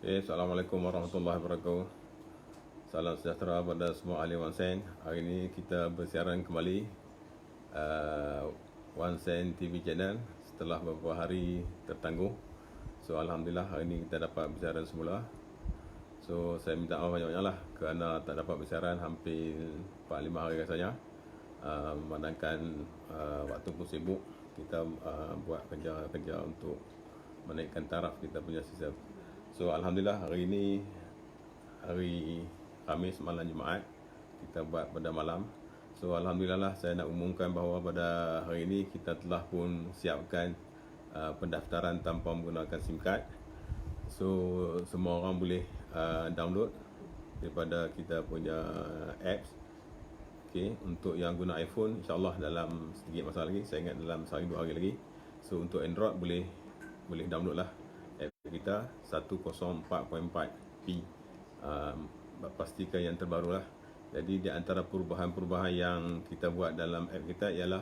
Assalamualaikum warahmatullahi wabarakatuh. Salam sejahtera pada semua ahli OneSend. Hari ini kita bersiaran kembali OneSend TV channel setelah beberapa hari tertangguh. So Alhamdulillah hari ini kita dapat bersiaran semula. So saya minta maaf banyak-banyak lah kerana tak dapat bersiaran hampir 4-5 hari rasanya. Memandangkan waktu pun sibuk, kita buat kerja-kerja untuk menaikkan taraf kita punya sistem. So Alhamdulillah hari ini hari Khamis malam Jumaat, kita buat pada malam. So Alhamdulillah lah, saya nak umumkan bahawa pada hari ini kita telah pun siapkan pendaftaran tanpa menggunakan SIM card. So semua orang boleh download daripada kita punya apps. Okay, untuk yang guna iPhone, insyaAllah dalam sedikit masa lagi, saya ingat dalam sehari 2 hari lagi. So untuk Android boleh download lah app kita 104.4P. Pastikan yang terbaru lah. Jadi di antara perubahan-perubahan yang kita buat dalam app kita ialah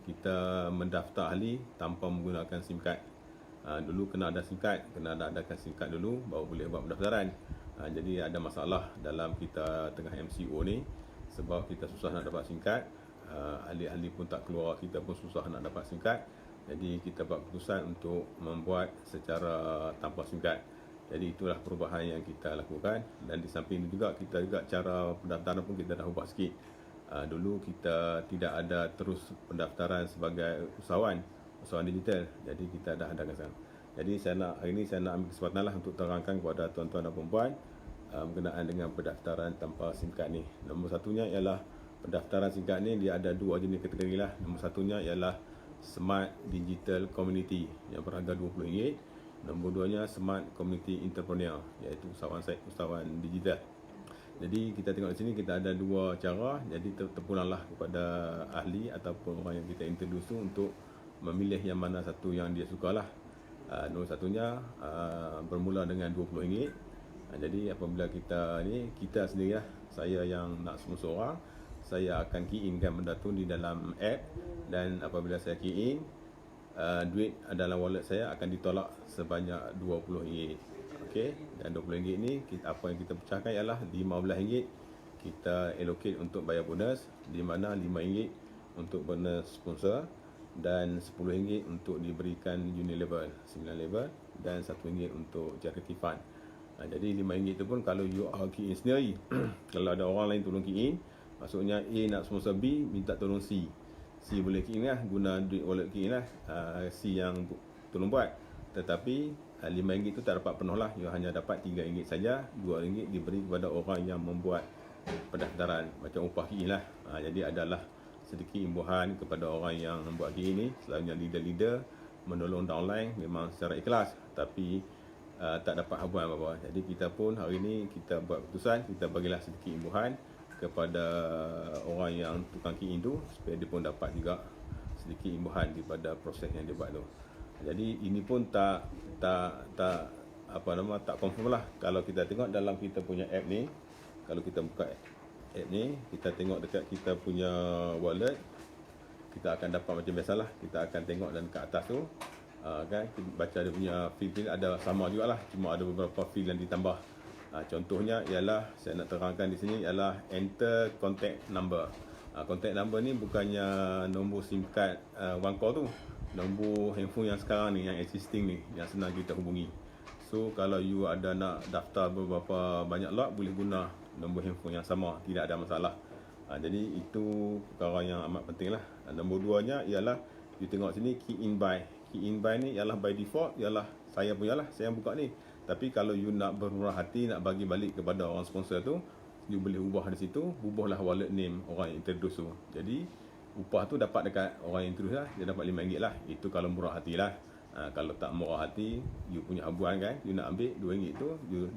kita mendaftar ahli tanpa menggunakan SIM card. Dulu kena ada SIM card, kena adakan SIM card dulu baru boleh buat pendaftaran. Jadi ada masalah dalam kita tengah MCO ni, sebab kita susah nak dapat SIM card, ahli-ahli pun tak keluar, kita pun susah nak dapat SIM card. Jadi kita buat keputusan untuk membuat secara tanpa SIM card. Jadi itulah perubahan yang kita lakukan. Dan di samping itu juga, kita juga cara pendaftaran pun kita dah ubah sikit. Dulu kita tidak ada terus pendaftaran sebagai usahawan digital. Jadi kita dah adakan sekarang. Jadi hari ini saya nak ambil kesempatan lah untuk terangkan kepada tuan-tuan dan puan-puan berkenaan dengan pendaftaran tanpa SIM card ni. Nombor satunya ialah pendaftaran SIM card ni, dia ada dua jenis kategori lah. Nombor satunya ialah Smart Digital Community yang berharga RM20. Nombor duanya Smart Community Entrepreneur, iaitu usahawan digital. Jadi kita tengok di sini kita ada dua cara. Jadi terpulanglah kepada ahli ataupun orang yang kita introduce tu untuk memilih yang mana satu yang dia sukalah. Nombor satunya bermula dengan RM20. Jadi apabila kita sendiri lah, saya yang nak sponsor orang, saya akan key in kan benda tu di dalam app. Dan apabila saya key in, duit dalam wallet saya akan ditolak sebanyak RM20. Okey, dan RM20 ni apa yang kita pecahkan ialah RM15 kita allocate untuk bayar bonus, di mana RM5 untuk bonus sponsor dan RM10 untuk diberikan Unilever 9 level dan RM1 untuk charity fund. Jadi RM5 itu pun kalau you key in sendiri. Kalau ada orang lain tolong key in, maksudnya A nak sponsor B, minta tolong C boleh key in lah, guna duit wallet key in lah, C yang tolong buat. Tetapi RM5 itu tak dapat penuh lah, you hanya dapat RM3 saja. RM2 diberi kepada orang yang membuat pendaftaran, macam upah key in lah. Jadi adalah sedikit imbuhan kepada orang yang membuat key in ni. Selalunya leader-leader menolong downline memang secara ikhlas, tapi tak dapat habuan apa-apa. Jadi kita pun hari ni kita buat keputusan, kita bagilah sedikit imbuhan kepada orang yang tukang key in tu, supaya dia pun dapat juga sedikit imbuhan daripada proses yang dia buat tu. Jadi ini pun tak confirm lah. Kalau kita tengok dalam kita punya app ni, kalau kita buka app ni, kita tengok dekat kita punya wallet, kita akan dapat macam biasalah, kita akan tengok dan ke atas tu kan, kita baca dia punya field ada sama jugalah, cuma ada beberapa field yang ditambah. Contohnya ialah, saya nak terangkan di sini ialah enter contact number. Contact number ni bukannya nombor SIM card one call tu, nombor handphone yang sekarang ni, yang existing ni, yang senang kita hubungi. So kalau you ada nak daftar beberapa banyak lot, boleh guna nombor handphone yang sama, tidak ada masalah. Jadi itu perkara yang amat penting lah. Nombor duanya ialah, you tengok sini key in by. Key in by ni ialah by default, ialah saya punya lah, saya yang buka ni. Tapi kalau you nak bermurah hati, nak bagi balik kepada orang sponsor tu, you boleh ubah di situ, ubahlah wallet name orang yang introduce tu. Jadi upah tu dapat dekat orang yang introduce lah, dia dapat RM5 lah. Itu kalau murah hati lah. Kalau tak murah hati, you punya habuan kan, you nak ambil RM2 tu,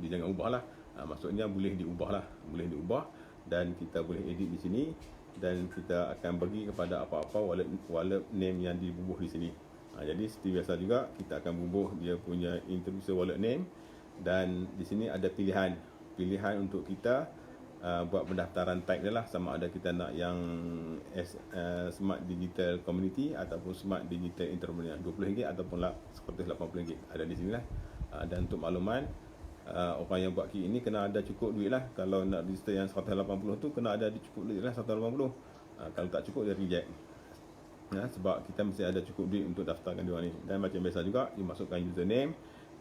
dia jangan ubah lah. Maksudnya boleh diubah lah, boleh diubah. Dan kita boleh edit di sini, dan kita akan bagi kepada apa-apa wallet name yang dibubuh di sini. Jadi seperti biasa juga, kita akan bubuh dia punya introducer wallet name. Dan di sini ada pilihan untuk kita buat pendaftaran type dia lah, sama ada kita nak yang Smart Digital Community ataupun Smart Digital Entrepreneur, RM20 ataupun lah RM180 ada di sini lah. Dan untuk makluman, orang yang buat kit ini kena ada cukup duit lah. Kalau nak register yang 180 tu kena ada cukup duit lah 180. Kalau tak cukup dia reject. Sebab kita mesti ada cukup duit untuk daftarkan dia ni. Dan macam biasa juga, you masukkan username,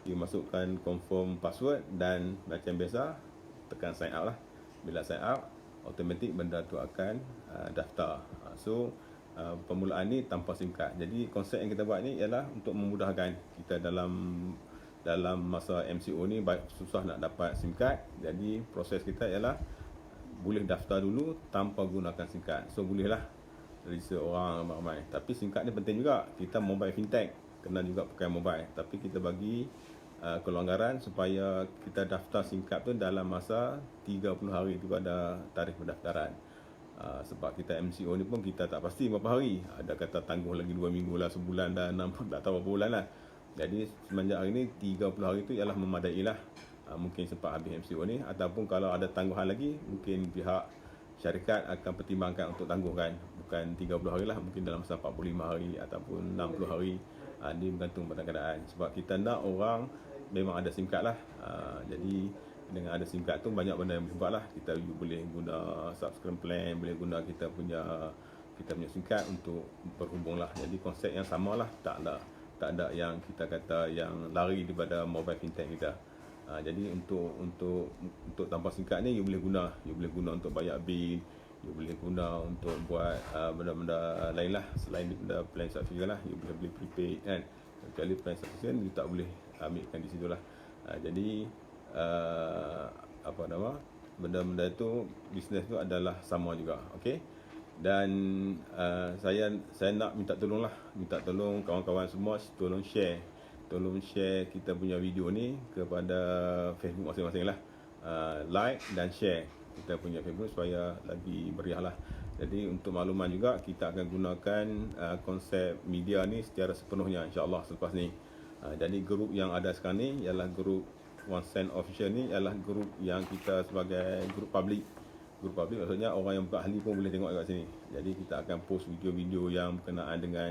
you masukkan confirm password, dan macam biasa tekan sign out lah. Bila sign out, automatik benda tu akan daftar. So permulaan ni tanpa SIM card. Jadi konsep yang kita buat ni ialah untuk memudahkan kita dalam masa MCO ni susah nak dapat SIM card. Jadi proses kita ialah boleh daftar dulu tanpa gunakan SIM card. So bolehlah register orang ramai-ramai. Tapi SIM card ni penting juga. Kita mobile fintech, kena juga pakai mobile. Tapi kita bagi kelonggaran supaya kita daftar SIM card tu dalam masa 30 hari daripada tarikh pendaftaran. Sebab kita MCO ni pun kita tak pasti berapa hari. Ada kata tangguh lagi 2 minggu lah, sebulan dah, 6 tak tahu berapa bulan lah. Jadi semenjak hari ni 30 hari tu ialah memadai lah. Mungkin sempat habis MCO ni, ataupun kalau ada tangguhan lagi, mungkin pihak syarikat akan pertimbangkan untuk tangguhkan. Bukan 30 hari lah, mungkin dalam masa 45 hari ataupun 60 hari. Ini bergantung pada keadaan. Sebab kita nak orang memang ada SIM card lah. Jadi dengan ada SIM card tu banyak benda yang boleh buat lah. Kita boleh guna subscription plan, boleh guna kita punya SIM card untuk berhubung lah. Jadi konsep yang sama lah, tak ada yang kita kata yang lari daripada mobile fintech kita. Jadi untuk tanpa SIM card ni you boleh guna untuk bayar bil, you boleh guna untuk buat benda-benda lain lah selain daripada plan subscription lah. You boleh beli prepaid kan. Kecuali plan subscription you tak boleh ambilkan di situ lah. Jadi benda-benda tu, bisnes tu adalah sama juga. Okey. Dan saya nak minta tolong kawan-kawan semua, tolong share kita punya video ni kepada Facebook masing-masing lah. Like dan share kita punya Facebook supaya lagi meriah lah. Jadi untuk makluman juga, kita akan gunakan konsep media ni secara sepenuhnya insya-Allah selepas ni. Jadi grup yang ada sekarang ni ialah grup OneSend Official ni ialah grup yang kita sebagai grup public. Grup public maksudnya orang yang bukan ahli pun boleh tengok kat sini. Jadi kita akan post video-video yang berkenaan dengan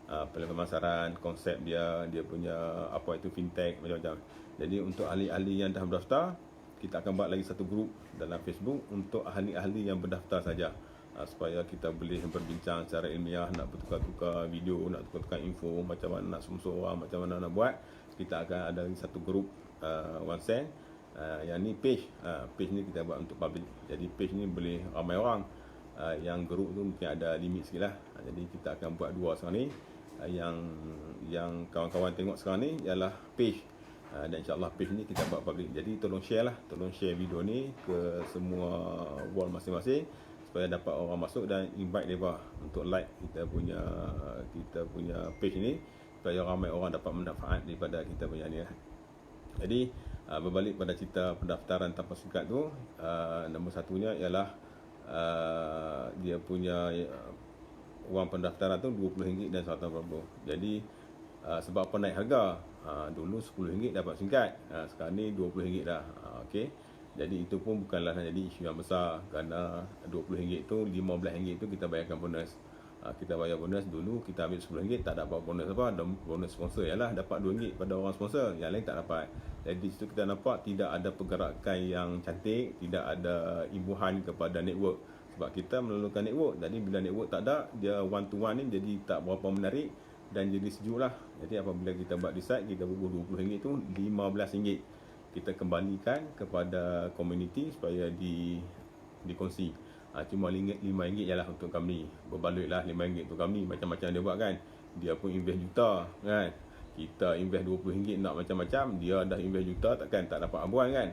pemasaran, konsep dia punya apa itu fintech macam-macam. Jadi untuk ahli-ahli yang dah berdaftar, kita akan buat lagi satu grup dalam Facebook untuk ahli-ahli yang berdaftar saja. Supaya kita boleh berbincang secara ilmiah, nak bertukar-tukar video, nak tukar-tukar info, macam mana nak sponsor orang, macam mana nak buat. Kita akan ada satu grup OneSend. Yang ni page ni kita buat untuk public. Jadi page ni boleh ramai orang. Yang grup tu mungkin ada limit sikit lah. Jadi kita akan buat 2 sekarang ni. Yang kawan-kawan tengok sekarang ni ialah page. Dan insyaAllah page ni kita buat public. Jadi tolong share video ni ke semua wall masing-masing supaya dapat orang masuk dan invite mereka untuk like kita punya page ni supaya ramai orang dapat manfaat daripada kita punya ni lah. Jadi berbalik pada cerita pendaftaran tanpa SIM card tu, nombor satunya ialah dia punya wang pendaftaran tu RM20 dan RM180. Jadi sebab apa naik harga? Dulu RM10 dapat SIM card, sekarang ni RM20 dah. Okey. Jadi itu pun bukanlah jadi isu yang besar, kerana RM20 tu, RM15 tu kita bayarkan bonus. Kita bayar bonus dulu, kita ambil RM10, tak dapat bonus apa. Dan bonus sponsor ialah dapat RM2 pada orang sponsor, yang lain tak dapat. Jadi di situ kita nampak tidak ada pergerakan yang cantik, tidak ada imbuhan kepada network. Sebab kita memerlukan network. Jadi bila network tak ada, dia one to one ni jadi tak berapa menarik dan jadi sejuk lah. Jadi apabila kita buat decide, kita bubuh RM20 tu RM15 kita kembalikan kepada komuniti supaya dikongsi. Cuma RM5 je lah untuk kami. Berbaloi lah RM5 untuk kami. Macam-macam dia buat kan. Dia pun invest juta kan. Kita invest RM20 nak macam-macam. Dia dah invest juta, takkan tak dapat abuan kan.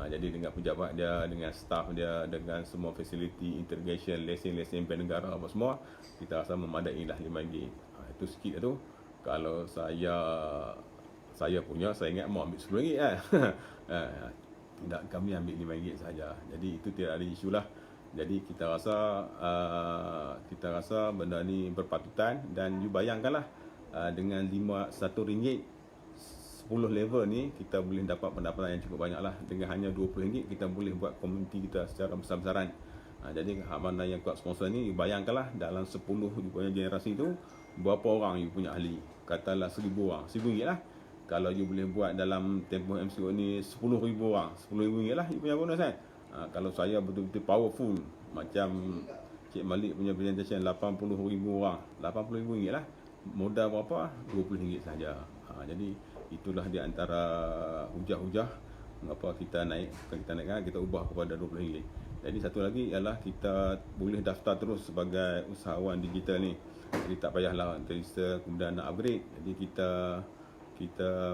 Jadi dengan pejabat dia, dengan staff dia, dengan semua fasiliti, integration, lesen bank negara apa semua, kita rasa memadai lah RM5. Itu sikit lah tu. Kalau saya punya, saya ingat mau ambil RM10 kan. Tidak, kami ambil RM5 saja. Jadi itu tidak ada isu lah. Jadi kita rasa benda ni berpatutan. Dan you bayangkanlah, dengan RM1 10 level ni kita boleh dapat pendapatan yang cukup banyak lah. Dengan hanya RM20 kita boleh buat komuniti kita secara besar-besaran. Jadi mana yang kuat sponsor ni, you bayangkanlah dalam 10 you punya generasi tu, berapa orang you punya ahli. Katalah 1000 orang, RM1 lah. Kalau you boleh buat dalam tempoh MCO ni 10,000 orang, 10,000 ringgit lah you punya bonus kan. Kalau saya betul-betul powerful macam Cik Malik punya presentation 80,000 orang, 80,000 ringgit lah. Modal berapa? RM20 saja. Jadi itulah di antara hujah-hujah mengapa kita naik, bukan kita naikkan, kita ubah kepada RM20. Jadi satu lagi ialah kita boleh daftar terus sebagai usahawan digital ni. Jadi tak payahlah register kemudian nak upgrade. Jadi kita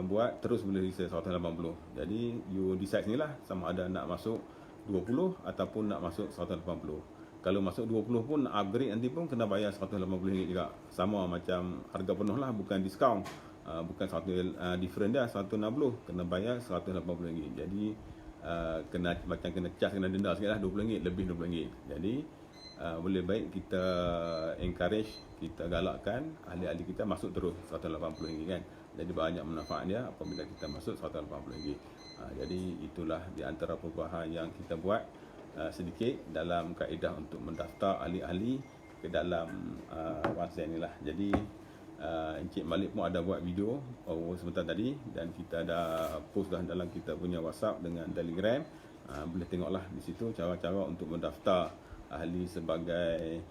buat terus boleh register 180. Jadi you decide sendirilah sama ada nak masuk 20 ataupun nak masuk 180. Kalau masuk 20 pun nak upgrade nanti pun kena bayar RM180 juga. Sama macam harga penuh lah, bukan diskaun. Bukan satu different dia 160, kena bayar RM180. Jadi kena macam kena charge, kena denda sikit lah, RM20, lebih RM20. Jadi boleh baik kita encourage, kita galakkan ahli-ahli kita masuk terus RM180 kan. Jadi banyak manfaat dia apabila kita masuk RM180. Jadi itulah di antara perubahan yang kita buat sedikit dalam kaedah untuk mendaftar ahli-ahli ke dalam OneSend ni lah. Jadi Encik Malik pun ada buat video sebentar tadi dan kita ada post dah dalam kita punya WhatsApp dengan Telegram. Boleh tengoklah di situ cara-cara untuk mendaftar ahli sebagai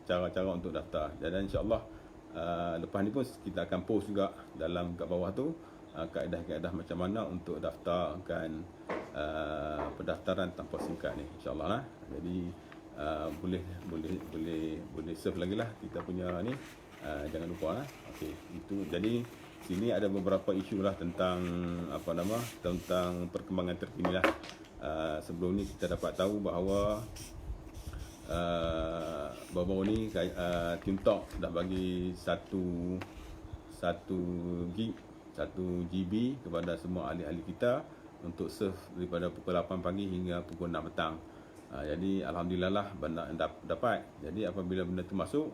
cara-cara untuk daftar. Dan insya-Allah lepas ni pun kita akan post juga dalam kat bawah tu kaedah-kaedah macam mana untuk daftarkan pendaftaran tanpa SIM card ni, insya-Allah lah. Jadi boleh save lagi lah kita punya ni, jangan lupa lah. Okey, itu jadi sini ada beberapa isu lah tentang tentang perkembangan terkini lah. Sebelum ni kita dapat tahu bahawa baru-baru ni TuneTalk dah bagi 1 GB kepada semua ahli-ahli kita untuk surf daripada pukul 8 pagi hingga pukul 6 petang. Jadi alhamdulillah lah benda dapat. Jadi apabila benda tu masuk,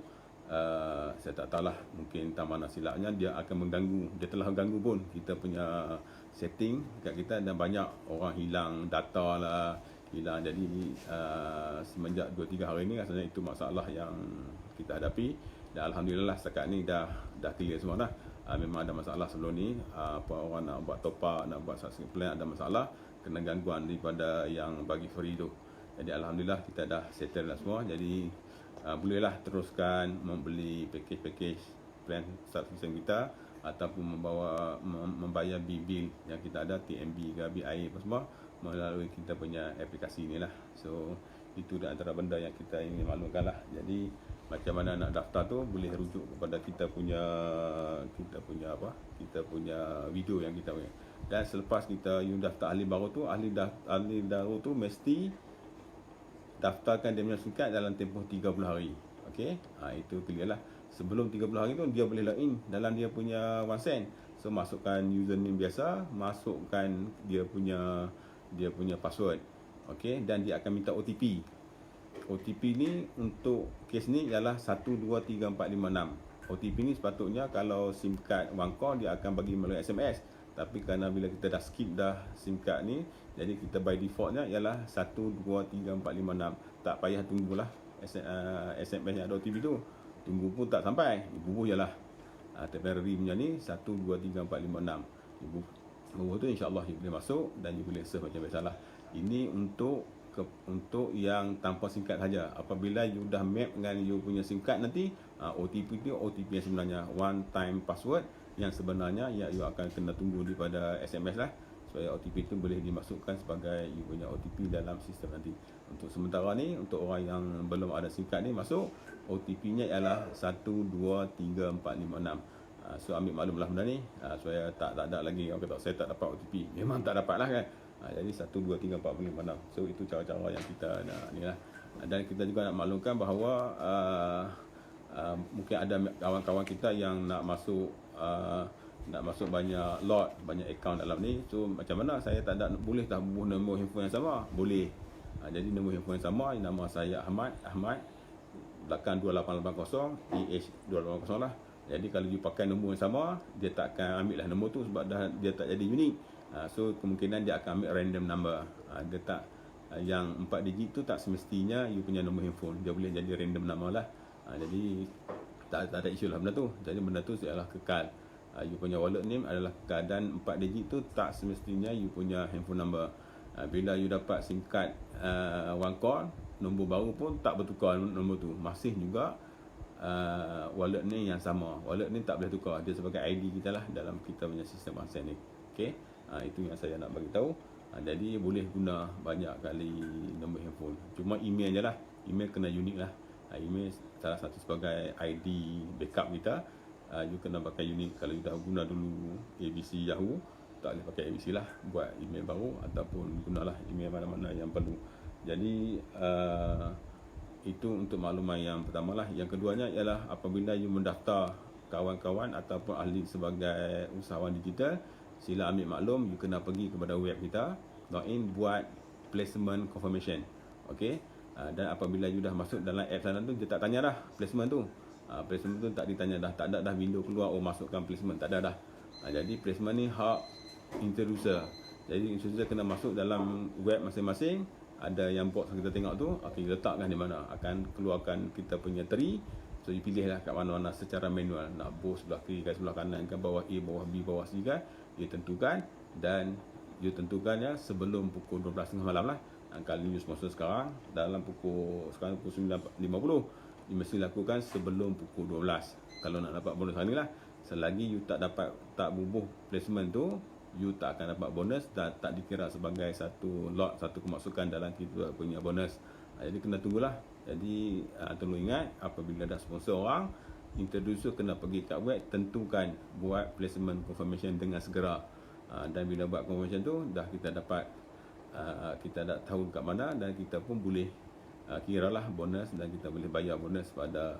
saya tak tahulah, mungkin tak mana silapnya dia akan mengganggu. Dia telah mengganggu pun kita punya setting kat kita, dan banyak orang hilang data lah, hilang. Jadi semenjak 2-3 hari ni rasanya itu masalah yang kita hadapi. Dan alhamdulillah setakat ni dah clear semua dah. Memang ada masalah sebelum ni, apa orang nak buat top up, nak buat subscription plan ada masalah, kena gangguan daripada yang bagi free tu. Jadi alhamdulillah kita dah settle dah semua. Jadi bolehlah teruskan membeli package plan subscription kita ataupun membayar bil yang kita ada, TMB ke bil air apa semua, melalui kita punya aplikasi ni lah. So itu di antara benda yang kita ingin maklumkan lah. Jadi macam mana nak daftar tu boleh rujuk kepada kita punya video yang kita punya. Dan selepas kita daftar ahli baru tu, ahli baru tu mesti daftarkan dia punya SIM card dalam tempoh 30 hari. Okey, itu clear lah. Sebelum 30 hari tu dia boleh login dalam dia punya OneSend. So masukkan username biasa, masukkan dia punya password. Okey, dan dia akan minta OTP. OTP ni untuk kes ni ialah 123456. OTP ni sepatutnya kalau SIM card wangkor dia akan bagi melalui SMS. Tapi kerana bila kita dah skip dah SIM card ni, jadi kita by defaultnya ialah 123456. Tak payah tunggulah SMS yang ada OTP tu. Tunggu pun tak sampai, bubuh je lah. Temporary punya ni 123456. Bubuh tu insya-Allah you boleh masuk dan you boleh surf macam biasalah. Ini untuk yang tanpa SIM card saja. Apabila you dah map dengan you punya SIM card nanti, OTP tu OTP yang sebenarnya, one time password yang sebenarnya you akan kena tunggu daripada SMS lah, supaya OTP tu boleh dimasukkan sebagai you punya OTP dalam sistem nanti. Untuk sementara ni, untuk orang yang belum ada SIM card ni masuk, OTP-nya ialah 123456. So ambil maklumlah benda ni, supaya tak ada lagi orang kata saya tak dapat OTP. Memang tak dapat lah kan. Jadi 123456. So itu cara-cara yang kita nak ni lah. Dan kita juga nak maklumkan bahawa mungkin ada kawan-kawan kita yang nak masuk banyak lot, banyak account dalam ni. So macam mana saya tak ada, boleh tak bubuh nombor handphone yang sama? Boleh. Jadi nombor handphone yang sama, nama saya Ahmad belakang 2880 EH280 lah. Jadi kalau you pakai nombor yang sama, dia tak akan ambil lah nombor tu sebab dia tak jadi unik. So kemungkinan dia akan ambil random number. Dia tak yang 4 digit tu tak semestinya you punya nombor handphone, dia boleh jadi random number lah. Jadi tak ada isu lah benda tu. Jadi benda tu ialah kekal. You punya wallet name adalah kekal, dan 4 digit tu tak semestinya you punya handphone number. Bila you dapat SIM card OneCall, nombor baru pun tak bertukar nombor tu, masih juga wallet ni yang sama. Wallet ni tak boleh tukar, dia sebagai ID kita lah dalam kita punya sistem bangsa ni. Okey, itu yang saya nak bagi tahu. Jadi boleh guna banyak kali nombor handphone, cuma email je lah. Email kena unik lah. Email salah satu sebagai ID backup kita. You kena pakai unik. Kalau you dah guna dulu ABC Yahoo, tak boleh pakai ABC lah, buat email baru ataupun gunalah email mana-mana yang perlu. Jadi itu untuk makluman yang pertama lah. Yang keduanya ialah apabila you mendaftar kawan-kawan ataupun ahli sebagai usahawan digital, sila ambil maklum, you kena pergi kepada web kita, login, buat placement confirmation. Okey, dan apabila you dah masuk dalam app sana tu, dia tak tanya dah placement tu. Placement tu tak ditanya dah, tak ada dah window keluar, oh masukkan placement, tak ada dah. Jadi placement ni hak introducer. Jadi introducer kena masuk dalam web masing-masing, ada yang box kita tengok tu, okey, letakkan di mana, akan keluarkan kita punya tree. So you pilih lah kat mana-mana secara manual, nak bow sebelah kiri ke sebelah kanan ke, bawah A, bawah B, bawah C ke, you tentukan. Dan you tentukannya sebelum pukul 12.30 malam lah. Kalau you sponsor sekarang, dalam sekarang pukul 9.50, you mesti lakukan sebelum pukul 12. Kalau nak dapat bonus hari ni lah. Selagi you tak bubuh placement tu, you tak akan dapat bonus dan tak dikira sebagai satu lot, satu kemasukan dalam kita punya bonus. Jadi kena tunggulah. Jadi tolong ingat, apabila dah sponsor orang, introducer kena pergi kat web, tentukan buat placement confirmation dengan segera. Dan bila buat confirmation tu, dah kita dapat kita dah tahu kat mana, dan kita pun boleh kiralah bonus, dan kita boleh bayar bonus pada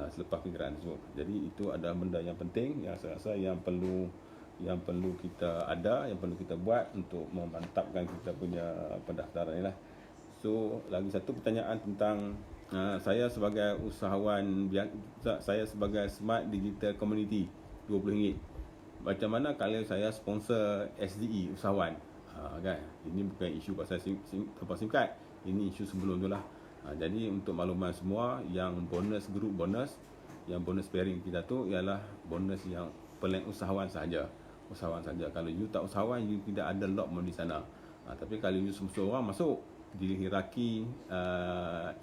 selepas perkiraan tersebut. Jadi itu adalah benda yang penting yang saya rasa yang perlu kita ada, yang perlu kita buat untuk memantapkan kita punya pendaftaran ni lah. So lagi satu pertanyaan tentang saya sebagai usahawan, saya sebagai Smart Digital Community, RM20. Macam mana kalau saya sponsor SDE usahawan? Kan, ini bukan isu pasal SIM card, ini isu sebelum tu lah. Jadi untuk makluman semua, yang bonus group bonus, yang bonus pairing kita tu ialah bonus yang plan usahawan saja. Usahawan saja. Kalau you tak usahawan, you tidak ada lot di sana. Tapi kalau you semua orang masuk di hierarki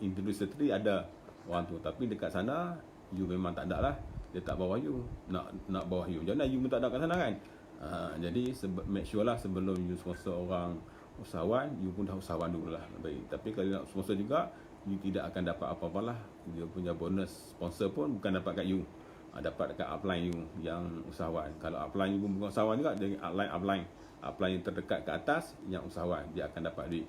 introducer tree, ada orang tu, tapi dekat sana you memang tak ada lah, dia tak bawah you. Nak bawah you, jangan you pun tak ada kat sana kan. Jadi make sure lah sebelum you sponsor orang usahawan, you pun dah usahawan dulu lah. Baik. Tapi kalau nak sponsor juga, you tidak akan dapat apa-apa lah. Dia punya bonus sponsor pun bukan dapat kat you, dapat dekat upline you yang usahawan. Kalau upline you pun bukan usahawan juga, jadi upline yang terdekat ke atas yang usahawan, dia akan dapat duit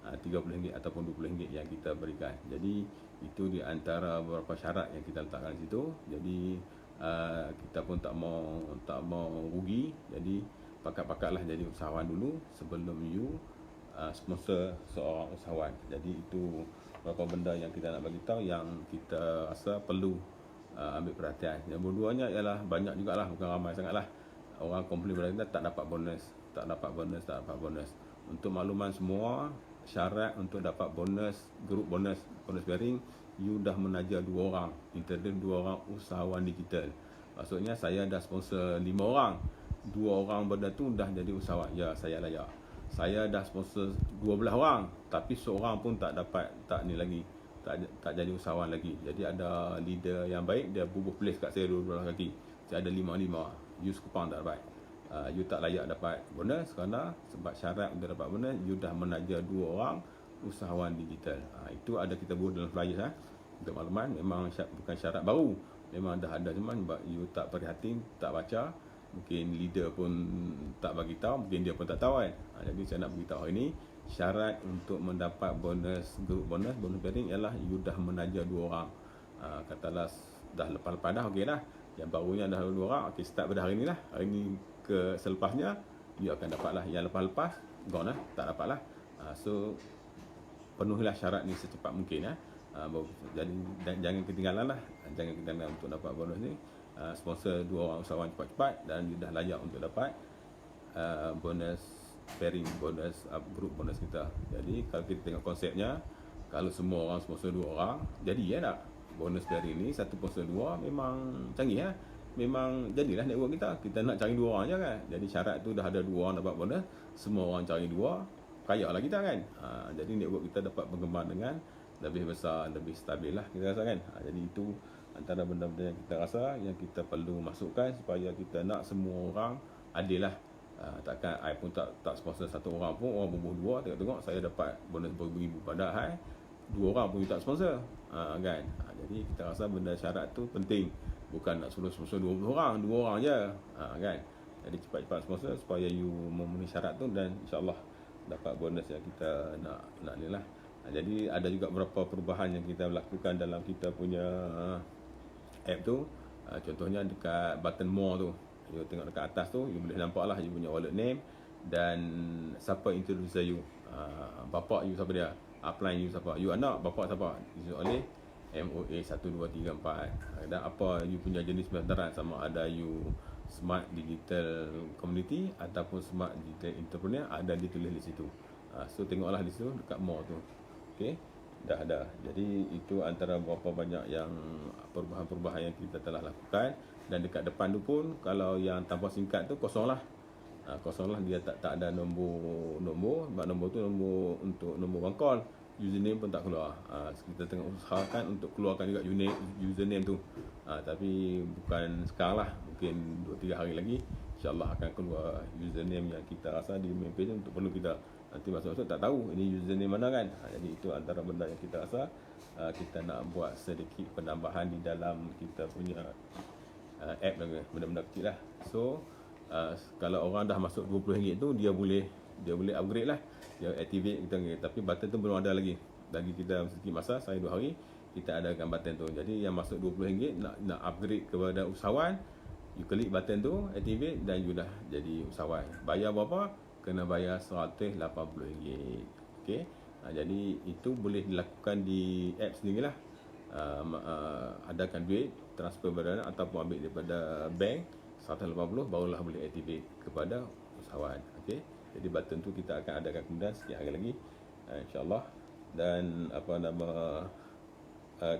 RM30 ataupun RM20 yang kita berikan. Jadi itu di antara beberapa syarat yang kita letakkan di situ. Jadi kita pun tak mau rugi. Jadi pakat-pakatlah jadi usahawan dulu sebelum you sponsor seorang usahawan. Jadi itu beberapa benda yang kita nak bagi tahu, yang kita rasa perlu ambil perhatian. Yang berduanya ialah banyak jugalah, bukan ramai sangatlah orang komplain pada kita tak dapat bonus. Untuk makluman semua, syarat untuk dapat bonus, group bonus pairing, you dah menaja 2 orang, introduce 2 orang usahawan digital. Maksudnya saya dah sponsor 5 orang, 2 orang benda tu dah jadi usahawan. Ya, saya layak. Saya dah sponsor 12 orang, tapi seorang pun tak jadi usahawan lagi. Jadi ada leader yang baik, dia bubuh place kat saya 12 lagi. Saya ada 5, you sekupang tak dapat. You tak layak dapat bonus kerana sebab syarat untuk dapat bonus, you dah menaja 2 orang usahawan digital. Itu ada kita buat dalam flyers untuk makluman. Memang bukan syarat baru, memang dah ada, cuma sebab you tak perhati, tak baca, mungkin leader pun tak bagi tahu, mungkin dia pun tak tahu kan. Jadi saya nak beritahu hari ini, syarat untuk mendapat bonus group bonus pairing ialah you dah menaja 2 orang. Katalah dah lepas-lepas dah, okey lah. Yang barunya dah 2 orang, okey, start pada hari ni lah. Hari ni ke selepasnya you akan dapat lah. Yang lepas-lepas gone lah, tak dapat lah. So penuhilah syarat ni secepat mungkin jadi jangan ketinggalan lah, jangan ketinggalan untuk dapat bonus ni. Sponsor 2 orang usahawan cepat-cepat, dan you dah layak untuk dapat bonus pairing, bonus group bonus kita. Jadi kalau kita tengok konsepnya, kalau semua orang sponsor 2 orang, jadi ya tak? bonus dari ni 1.2 memang canggih lah. Memang jadilah network kita nak cari 2 orang je kan. Jadi syarat tu dah ada 2 orang dapat bonus, semua orang cari 2, kaya lah kita kan. Jadi network kita dapat berkembang dengan lebih besar, lebih stabil lah kita rasa kan. Jadi itu antara benda-benda yang kita rasa yang kita perlu masukkan supaya kita nak semua orang adil lah. Takkan I pun tak sponsor satu orang pun, orang berbuh 2, tengok saya dapat bonus beribu-ribu, padahal 2 orang pun tak sponsor kan. Jadi kita rasa benda syarat tu penting, bukan nak suruh sponsor 20 orang, 2 orang je kan. Jadi cepat-cepat sponsor supaya you memenuhi syarat tu, dan insyaAllah dapat bonus yang kita nak ni lah. Jadi ada juga beberapa perubahan yang kita lakukan dalam kita punya app tu. Contohnya dekat button more tu, you tengok dekat atas tu, you boleh nampak lah you punya wallet name dan siapa introduce you, bapak you siapa dia, upline you siapa, you anak bapak siapa, disunjuk oleh MOA 1, 2, 3, 4. Dan apa you punya jenis pendaftaran, sama ada you Smart Digital Community ataupun Smart Digital Entrepreneur, ada ditulis di situ. So tengoklah di situ dekat more tu. Okey, dah ada. Jadi itu antara berapa banyak yang perubahan-perubahan yang kita telah lakukan. Dan dekat depan tu pun, kalau yang tanpa singkat tu kosong lah. Kosong lah, dia tak ada nombor. Sebab nombor tu nombor untuk nombor bank call. Username pun tak keluar. Kita tengah usahakan untuk keluarkan juga username tu. Tapi bukan sekarang lah, mungkin 2-3 hari lagi InsyaAllah akan keluar username yang kita rasa di main page untuk perlu kita nanti masuk-masuk tak tahu ini username mana kan. Jadi itu antara benda yang kita rasa kita nak buat sedikit penambahan di dalam kita punya app lagi, benda-benda kecil lah. So kalau orang dah masuk RM20 tu, dia boleh upgrade lah, dia activate kita. Tapi button tu belum ada lagi kita sedikit masa, saya 2 hari kita adakan button tu. Jadi yang masuk RM20 nak upgrade kepada usahawan, you klik button tu, activate, dan you dah jadi usahawan. Bayar berapa? Kena bayar RM180. Okay? Jadi itu boleh dilakukan di app sendiri lah. Adakan duit, transfer berdana ataupun ambil daripada bank RM180, barulah boleh activate kepada usahawan. Okay? Jadi button tu kita akan adakan kemudian sikit hari lagi, insyaAllah. Dan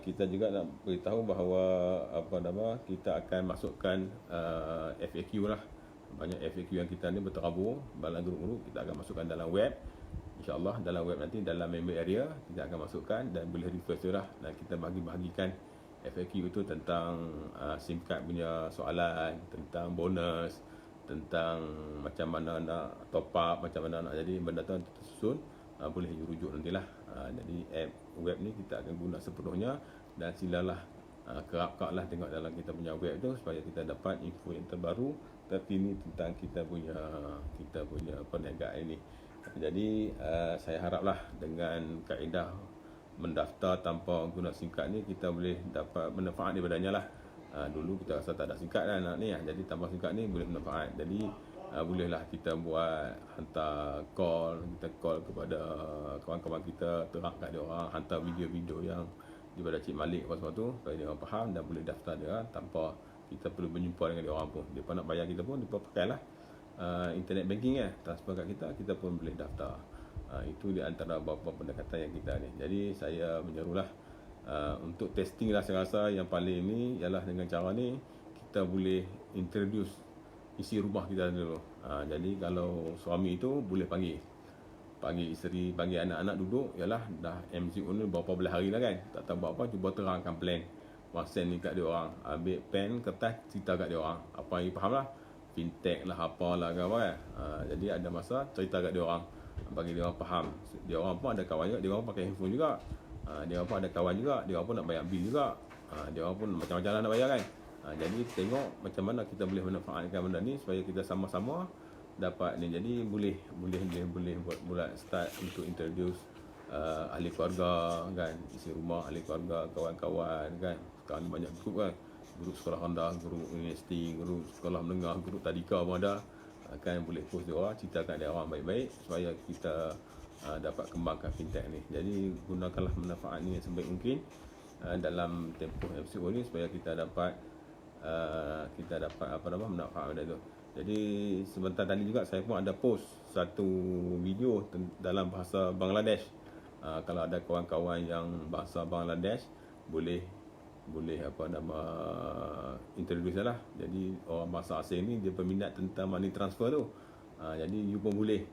kita juga nak beritahu bahawa kita akan masukkan FAQ lah. Banyak FAQ yang kita ni berterabur dalam grup-grup, kita akan masukkan dalam web. InsyaAllah dalam web nanti, dalam member area kita akan masukkan dan boleh refer tu lah. Dan kita bahagikan FAQ itu tentang SIM card punya soalan, tentang bonus, tentang macam mana nak top up, macam mana nak jadi benda tu tersusun. Boleh rujuk nantilah. Jadi app web ni kita akan guna sepenuhnya, dan silalah kerap-keraplah tengok dalam kita punya web tu supaya kita dapat info yang terbaru terkini tentang kita punya perniagaan ini. Jadi saya haraplah dengan kaedah mendaftar tanpa guna SIM card ni, kita boleh dapat manfaat daripadanya lah. Dulu kita rasa tak ada SIM card lah nak ni, jadi tanpa SIM card ni boleh manfaat. Jadi bolehlah kita buat hantar kita call kepada kawan-kawan kita, terang kat dia orang, hantar video-video yang daripada Cik Malik apa semua tu, supaya dia orang faham dan boleh daftar dia tanpa kita perlu berjumpa dengan dia orang pun. Dia nak bayar kita pun, dia pakailah internet banking transfer kat kita pun boleh daftar. Itu di antara beberapa pendekatan yang kita ni. Jadi saya menyerulah untuk testing lah, saya rasa yang paling ni ialah dengan cara ni kita boleh introduce isi rumah kita dulu. Jadi kalau suami itu boleh panggil isteri, panggil anak-anak duduk, ialah dah MCO ni berapa belas hari dah kan, tak tahu buat apa, cuba terangkan plan WhatsApp ni kat dia orang, ambil pen, kertas, cerita kat dia orang apa yang faham lah, fintech lah, apalah ke apa kan. Jadi ada masa cerita kat dia orang, bagi dia orang faham. Dia orang pun ada kawan juga, dia orang pakai handphone juga, dia orang pun ada kawan juga, dia orang pun nak bayar bil juga, dia orang pun macam-macam lah nak bayar kan. Jadi tengok macam mana kita boleh manfaatkan benda ni supaya kita sama-sama dapat ni. Jadi boleh buat start untuk introduce ahli keluarga kan, isi rumah, ahli keluarga, kawan-kawan kan. Sekarang banyak grup kan, grup sekolah rendah, grup universiti, grup sekolah menengah, grup tadika pun ada kan. Boleh post dia orang, ceritakan dia orang baik-baik supaya kita dapat kembangkan fintech ni. Jadi gunakanlah manfaat ni yang sebaik mungkin dalam tempoh MCO ni supaya kita dapat manfaat benda tu. Jadi sebentar tadi juga saya pun ada post satu video dalam bahasa Bangladesh. Kalau ada kawan-kawan yang bahasa Bangladesh, boleh boleh apa nama introduce lah. Jadi orang bangsa asing ni dia berminat tentang money transfer tu. Jadi you pun boleh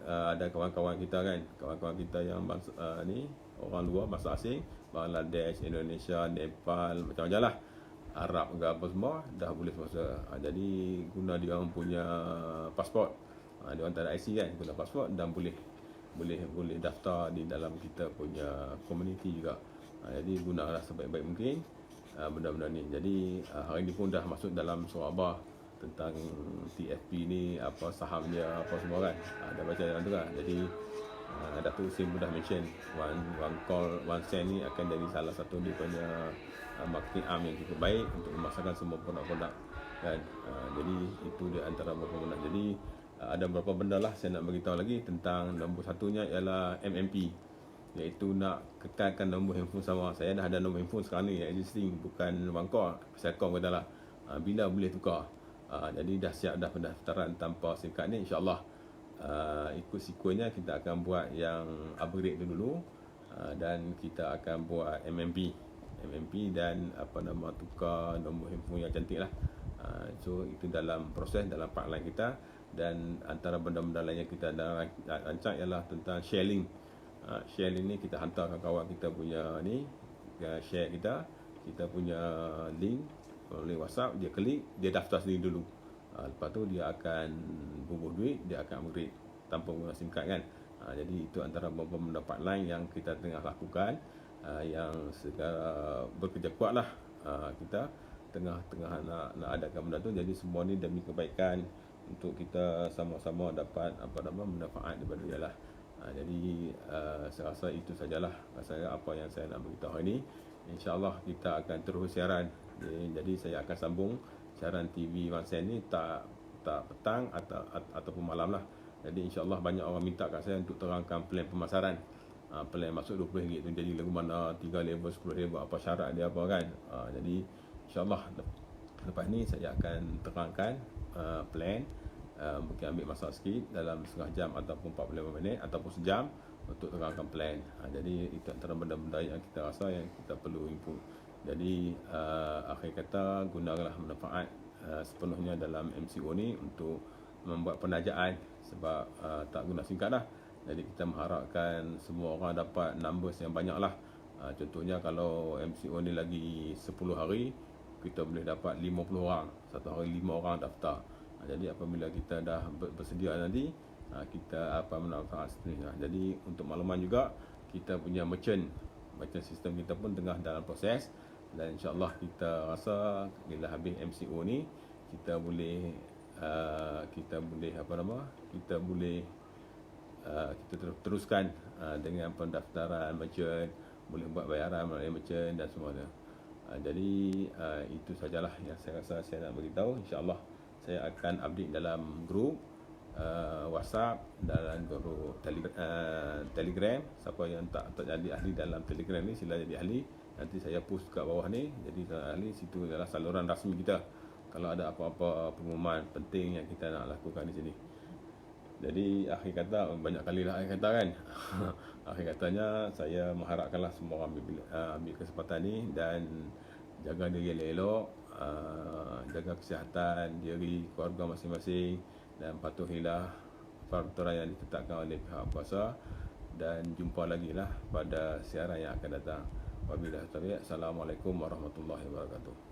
ada kawan-kawan kita kan, kawan-kawan kita yang bangsa ni orang luar bangsa asing, Bangladesh, Indonesia, Nepal, macam-macam lah, Arab ke apa semua dah boleh sponsor. Jadi guna dia orang punya pasport, dia orang tak ada IC kan, guna pasport dan boleh daftar di dalam kita punya komuniti juga. Jadi gunalah sebaik-baik mungkin benda-benda ni. Jadi hari ni pun dah masuk dalam surah Abah tentang TFP ni, apa sahamnya, apa semua kan, dah baca dalam tu kan. Jadi Datuk Sim pun dah mention one call one cent ni akan jadi salah satu dia punya marketing arm yang cukup baik untuk memasarkan semua produk-produk kan. Jadi itu dia antara beberapa benda. Jadi ada beberapa benda lah saya nak beritahu lagi tentang. Nombor satunya ialah MMP, iaitu nak kekalkan nombor handphone sama. Saya dah ada nombor handphone sekarang ni yang existing, bukan Wangkor, Selcom katalah. Bila boleh tukar. Jadi dah siap dah pendaftaran tanpa SIM card ni, insyaAllah. Ikut sekuennya kita akan buat yang upgrade dulu, dan kita akan buat MMP dan apa nama tukar nombor handphone yang cantik lah. So itu dalam proses, dalam pipeline kita. Dan antara benda-benda lain yang kita dah rancang ialah tentang sharing. Sharing ni kita hantarkan kawan kita punya ni, share kita punya link melalui WhatsApp, dia klik, dia daftar sendiri dulu. Lepas tu dia akan bubuh duit, dia akan upgrade tanpa guna SIM card kan. Jadi itu antara beberapa benda pipeline yang kita tengah lakukan, yang segera bekerja kuat lah. Kita tengah nak adakan benda tu. Jadi semua ni demi kebaikan untuk kita sama-sama dapat apa nama manfaat daripada dia lah. Jadi saya rasa itu sajalah saya apa yang saya nak beritahu hari ini. InsyaAllah kita akan terus siaran. Jadi saya akan sambung siaran TV One Cent ni tak petang ataupun malam lah. Jadi insyaAllah banyak orang minta kat saya untuk terangkan plan pemasaran. Plan masuk RM20 tu jadi lagu mana, 3 level, 10 level, apa syarat dia apa kan. Jadi insyaAllah lepas ni saya akan terangkan plan. Mungkin ambil masa sikit dalam setengah jam ataupun 45 minit ataupun sejam untuk terangkan plan. Jadi itu antara benda-benda yang kita rasa yang kita perlu input. Jadi akhir kata gunakanlah manfaat sepenuhnya dalam MCO ni untuk membuat penajaan, sebab tak guna SIM card dah. Jadi kita mengharapkan semua orang dapat numbers yang banyak lah. Contohnya kalau MCO ni lagi 10 hari, kita boleh dapat 50 orang. Satu hari 5 orang daftar. Jadi apabila kita dah bersedia nanti, kita manfaat seterusnya. Jadi untuk makluman juga, kita punya merchant sistem kita pun tengah dalam proses. Dan insyaAllah kita rasa bila habis MCO ni, kita boleh teruskan dengan pendaftaran merchant, boleh buat bayaran melalui merchant dan semuanya. Jadi itu sajalah yang saya rasa saya nak beritahu. InsyaAllah saya akan update dalam grup WhatsApp, dalam grup Telegram. Siapa yang tak jadi ahli dalam Telegram ni, sila jadi ahli. Nanti saya post kat bawah ni. Jadi ahli situ adalah saluran rasmi kita kalau ada apa-apa pengumuman penting yang kita nak lakukan di sini. Jadi akhir kata, banyak kali lah akhir kata kan. Akhir katanya saya mengharapkanlah semua orang ambil kesempatan ni dan jaga diri elok, jaga kesihatan diri, keluarga masing-masing, dan patuhilah peraturan yang ditetapkan oleh pihak kuasa. Dan jumpa lagi lah pada siaran yang akan datang. Wabillahi taufiq. Assalamualaikum warahmatullahi wabarakatuh.